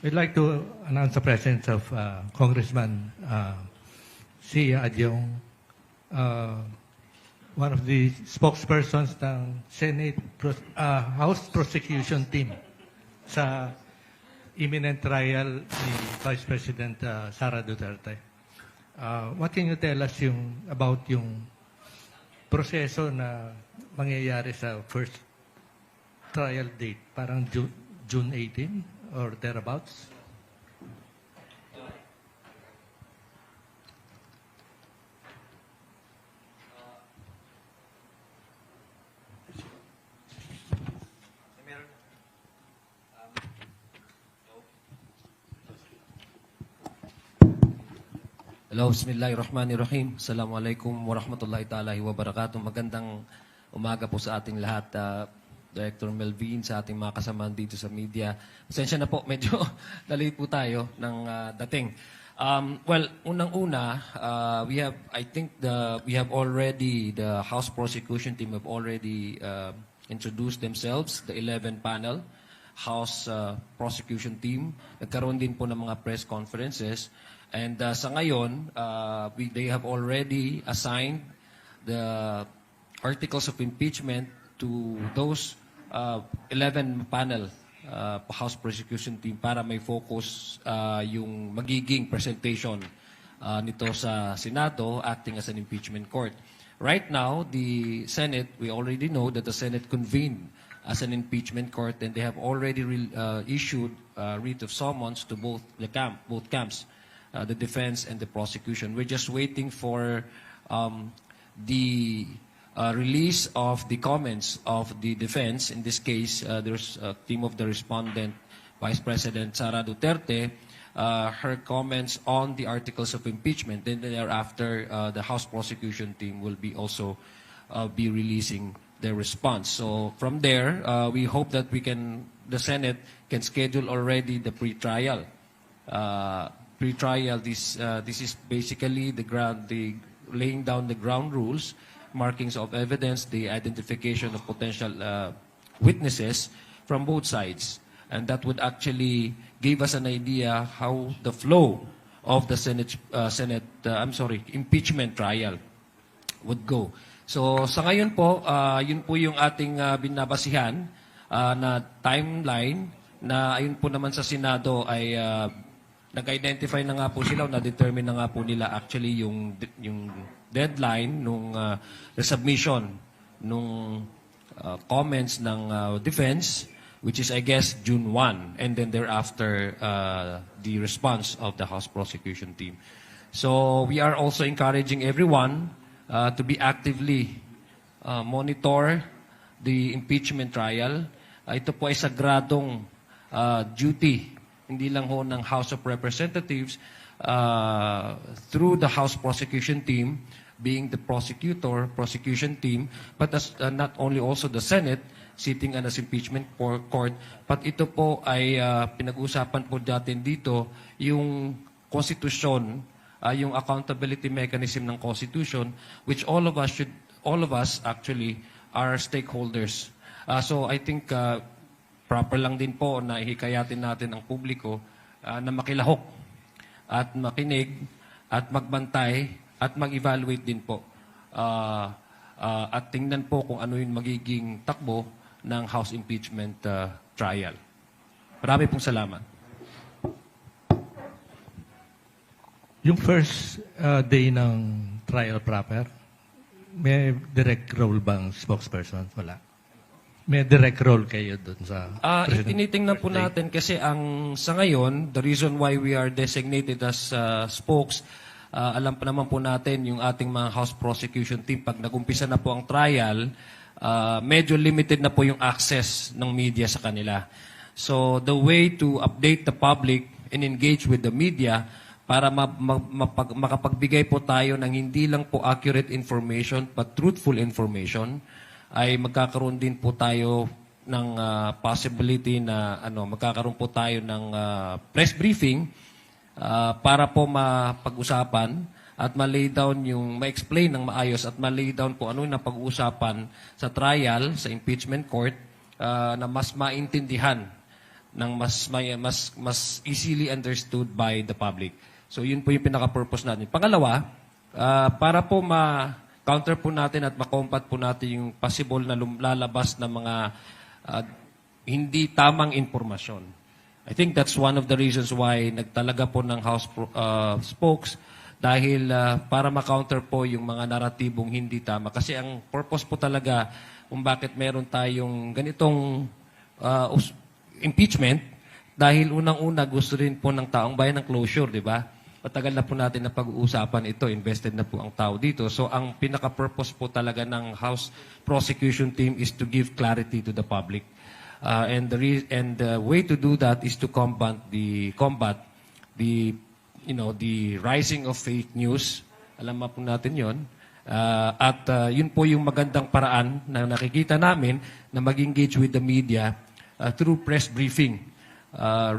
We'd like to announce the presence of Congressman Sia Adyong, one of the spokespersons ng House Prosecution Team sa imminent trial ni Vice President Sara Duterte. What can you tell us about yung proseso na mangyayari sa first trial date? Parang June 18 or thereabouts? Hello, bismillahirrahmanirrahim. Assalamualaikum warahmatullahi ta'ala wa barakatuh. Magandang umaga po sa ating lahat. Director Melvin, sa ating mga kasamahan dito sa media. Pasensya na po, medyo late po tayo ng dating. Well, unang-una, we have already, the House Prosecution Team have already introduced themselves, the 11 panel House Prosecution Team. Nagkaroon din po ng mga press conferences. And sa ngayon, they have already assigned the articles of impeachment to those 11 panel House Prosecution Team para may focus yung magiging presentation nito sa Senado acting as an impeachment court. Right now, the Senate, we already know that the Senate convened as an impeachment court and they have already issued writ of summons to both camps, the defense and the prosecution. We're just waiting for the release of the comments of the defense. In this case, there's a team of the respondent, Vice President Sara Duterte, her comments on the articles of impeachment. Then thereafter, the House Prosecution Team will be also be releasing their response. So from there, we hope that the Senate can schedule already the pre-trial. This is basically the laying down the ground rules, markings of evidence, the identification of potential witnesses from both sides. And that would actually give us an idea how the flow of the impeachment trial would go. So sa ngayon po, yun po yung ating binabasihan na timeline na ayun po naman sa Senado ay nag-identify na nga po sila, na-determine na nga po nila actually yung deadline nung resubmission nung comments ng defense, which is I guess June 1, and then thereafter the response of the House Prosecution Team. So we are also encouraging everyone to be actively monitor the impeachment trial. Ito po ay sagradong duty, hindi lang ho ng House of Representatives, through the House Prosecution Team, being the prosecution team, but as, not only also the Senate, sitting as impeachment court, but ito po ay pinag-usapan po natin dito, yung konstitusyon, yung accountability mechanism ng Constitution, which all of us actually are stakeholders. So I think proper lang din po na ihikayatin natin ang publiko na makilahok at makinig at magbantay at mag-evaluate din po at tingnan po kung ano yung magiging takbo ng House impeachment trial. Marami pong salamat. Yung first day ng trial proper, may direct role bang spokesperson? Wala. May direct role kayo dun sa Tinitingnan po natin kasi sa ngayon, the reason why we are designated as spokes, alam pa naman po natin yung ating mga House Prosecution Team, pag nagumpisa na po ang trial, medyo limited na po yung access ng media sa kanila. So the way to update the public and engage with the media para makapagbigay po tayo ng hindi lang po accurate information but truthful information, ay magkakaroon din po tayo ng possibility na magkakaroon po tayo ng press briefing para po mapag-usapan at ma-lay down ma-explain ng maayos at ma-lay down po ano yung napag-uusapan sa trial, sa impeachment court na mas maintindihan ng mas easily understood by the public. So yun po yung pinaka-purpose natin. Pangalawa, para po ma-counter po natin at ma-combat po natin yung possible na lalabas na mga hindi tamang impormasyon. I think that's one of the reasons why nagtalaga po ng House spokes dahil para ma-counter po yung mga naratibong hindi tama. Kasi ang purpose po talaga kung bakit meron tayong ganitong impeachment dahil unang-una gusto rin po ng taong bayan ng closure, di ba? Matagal na po natin na pag-uusapan ito, invested na po ang tao dito. So ang pinaka-purpose po talaga ng House Prosecution Team is to give clarity to the public. And the way to do that is to combat the rising of fake news. Alam mo po natin 'yon. Yun po yung magandang paraan na nakikita namin na mag-engage with the media through press briefing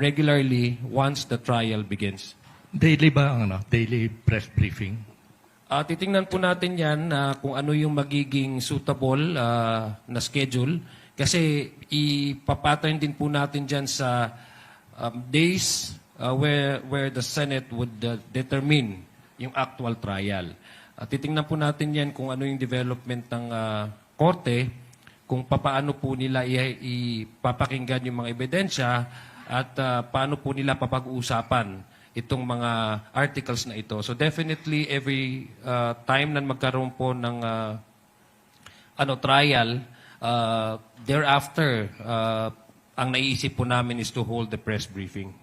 regularly once the trial begins. Daily ba ang daily press briefing? Titingnan po natin yan kung ano yung magiging suitable na schedule. Kasi ipapattern din po natin dyan sa days where the Senate would determine yung actual trial. Titingnan po natin yan kung ano yung development ng korte, kung paano po nila ipapakinggan yung mga ebidensya at paano po nila papag-uusapan itong mga articles na ito. So definitely every time na magkaroon po ng trial, thereafter ang naiisip po namin is to hold the press briefing.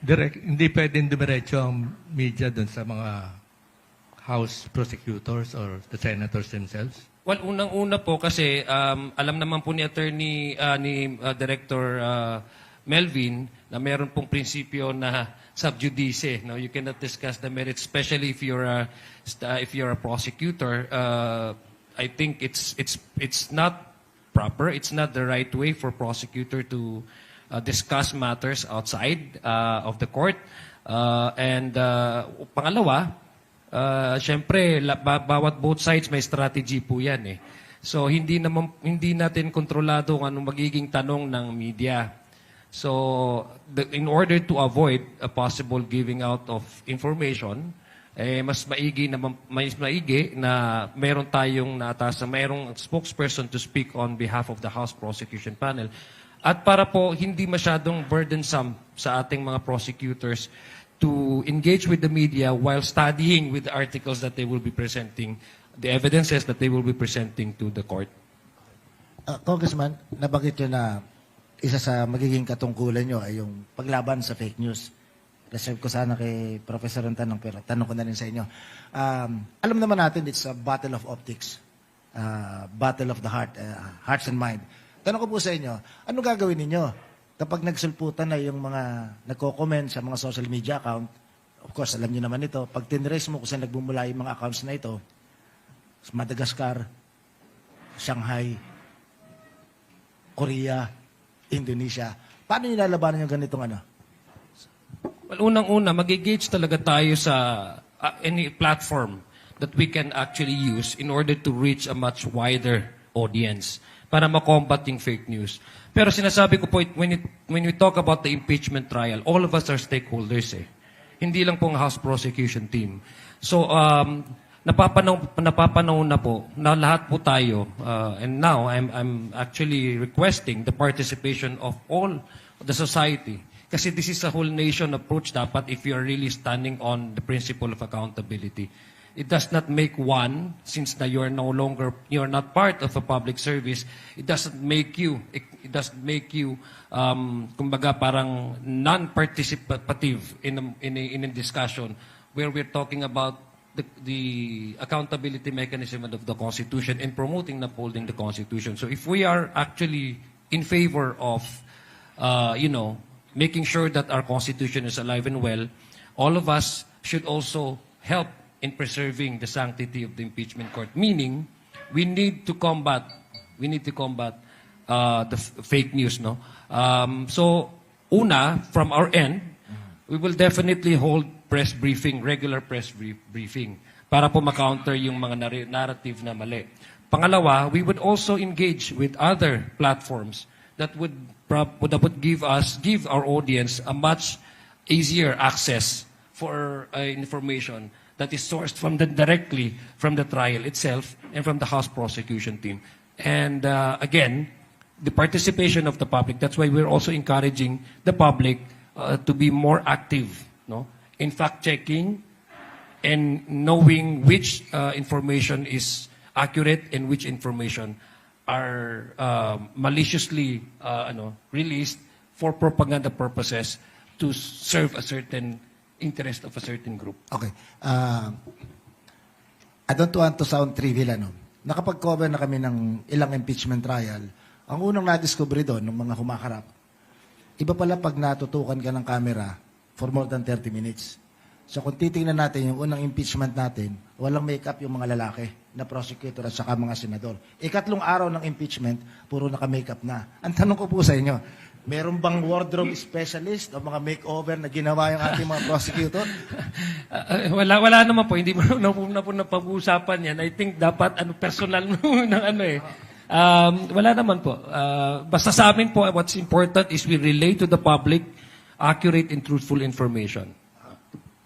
Hindi pwedeng dumiretso ang media doon sa mga House prosecutors or the senators themselves? Well, unang-una po kasi alam naman po ni Director Melvin na meron pong prinsipyo na sub judice. No? You cannot discuss the merits, especially if you're a prosecutor. I think it's not proper. It's not the right way for prosecutor to discuss matters outside of the court. Pangalawa, syempre bawat both sides may strategy po yan eh. So hindi natin kontrolado kung anong magiging tanong ng media. So in order to avoid a possible giving out of information, mas maigi na meron tayong naatasan, mayroong spokesperson to speak on behalf of the House Prosecution Panel. At para po hindi masyadong burdensome sa ating mga prosecutors to engage with the media while studying with the articles that they will be presenting, the evidences that they will be presenting to the court. Congressman, nabanggit nyo na isa sa magiging katungkulan nyo ay yung paglaban sa fake news. Reserve ko sana kay Professor ang tanong, pero tanong ko na rin sa inyo. Alam naman natin, it's a battle of optics. Battle of the hearts and mind. Tanong ko po sa inyo, ano gagawin ninyo kapag nagsulputan na yung mga nagko-comment sa mga social media account? Of course, alam nyo naman ito. Pag tinrace mo kung saan nagbumula yung mga accounts na ito, Madagascar, Shanghai, Korea, Indonesia. Paano nyo lalabanan yung ganitong ano? Well, unang-una, mag-engage talaga tayo sa any platform that we can actually use in order to reach a much wider audience para makombat yung fake news. Pero sinasabi ko po, when we talk about the impeachment trial, all of us are stakeholders eh. Hindi lang po ang House Prosecution Team. So, napapanahon na po na lahat po tayo, and now I'm actually requesting the participation of all the society. Kasi this is a whole nation approach dapat if you're really standing on the principle of accountability. It does not make one, since na you're not part of a public service, it doesn't make you, kumbaga parang non-participative in a discussion where we're talking about the accountability mechanism of the Constitution and promoting and upholding the Constitution. So if we are actually in favor of, making sure that our Constitution is alive and well, all of us should also help in preserving the sanctity of the impeachment court. Meaning, we need to combat the fake news. No. So, una, from our end, we will definitely hold press briefing, regular press briefing, para po ma-counter yung mga narrative na mali. Pangalawa, we would also engage with other platforms that would give our audience a much easier access for information that is sourced directly from the trial itself and from the House prosecution team. And again, the participation of the public, that's why we're also encouraging the public to be more active, no, in fact-checking and knowing which information is accurate and which information are maliciously released for propaganda purposes to serve a certain interest of a certain group. Okay. I don't want to sound trivial, ano. Nakapag-cover na kami ng ilang impeachment trial. Ang unang na-discover doon, ng mga humakarap, iba pala pag natutukan ka ng camera for more than 30 minutes. So kung titingnan natin yung unang impeachment natin, walang makeup yung mga lalaki na prosecutor at saka mga senador. Ikatlong araw ng impeachment, puro naka-makeup na. Ang tanong ko po sa inyo, meron bang wardrobe specialist o mga makeover na ginawa yung ating mga prosecutor? Wala naman po. Hindi mo na po napag-uusapan yan. I think dapat personal ng wala naman po. Basta sa amin po, what's important is we relay to the public accurate and truthful information.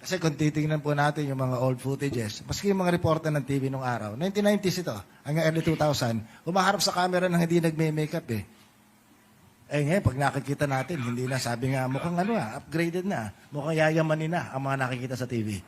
Kasi kung titingnan po natin yung mga old footages, maski yung mga reporter ng TV nung araw, 1990s ito, hanggang early 2000, humaharap sa camera nang hindi nagme-makeup eh. Eh ngayon, pag nakikita natin, hindi na, sabi nga, mukhang upgraded na, mukhang yayamanin na ang mga nakikita sa TV.